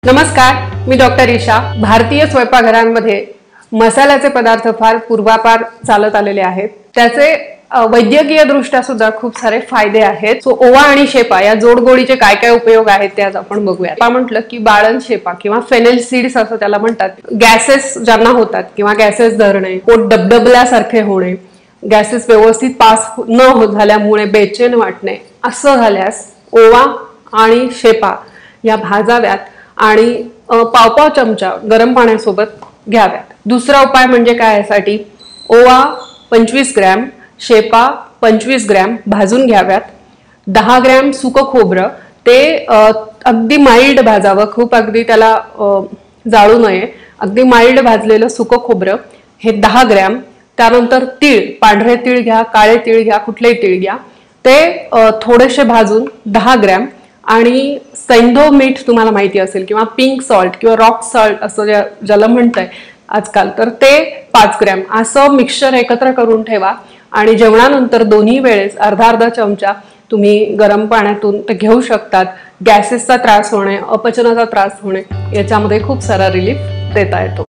नमस्कार, मी डॉक्टर ईशा। भारतीय स्वयंपाकघरांमध्ये मसाल्याचे पदार्थ फार पूर्वापार चालत आलेले आहेत। त्याचे वैद्यकीय दृष्ट्या सुद्धा खूप सारे फायदे आहेत। सो ओवा आणि शेपा या जोडगोळीचे काय काय उपयोग आहेत ते आज आपण बघूया। आपण म्हटलं की बाळण शेपा किंवा फेनेल सीड्स असं त्याला म्हणतात। गॅसेस ज्यांना होतात किंवा गॅसेस धरणे, पोट डबडबल्यासारखे होणे, गॅसेस व्यवस्थित पास न झाल्यामुळे बेचैन वाटणे, असं झाल्यास ओवा आणि शेपा या भाजाव्यात आणि पाव चमचा गरम पाण्यासोबत घ्याव्यात। दुसरा उपाय म्हणजे काय यासाठी, ओवा 25 ग्रॅम, शेपा 25 ग्रॅम भाजून घ्याव्यात। 10 ग्रॅम सुकं खोबरं, ते अगदी माइल्ड भाजावं, खूप अगदी त्याला जाळू नये, अगदी माइल्ड भाजलेलं सुकं खोबरं हे 10 ग्रॅम। त्यानंतर तीळ, पांढरे तीळ घ्या, काळे तीळ घ्या, कुठलेही तीळ घ्या, ते थोडेसे भाजून 10 ग्रॅम। आणि सैंधव मीठ तुम्हाला माहिती असेल किंवा पिंक सॉल्ट किंवा रॉक सॉल्ट असं ज्याला म्हणताय आजकाल, तर ते 5 ग्रॅम असं मिक्सचर एकत्र करून ठेवा। आणि जेवणानंतर दोन्ही वेळेस अर्धा अर्धा चमचा तुम्ही गरम पाण्यातून ते घेऊ शकतात। गॅसेसचा त्रास होणे, अपचनाचा त्रास होणे याच्यामध्ये खूप सारा रिलीफ देता येतो।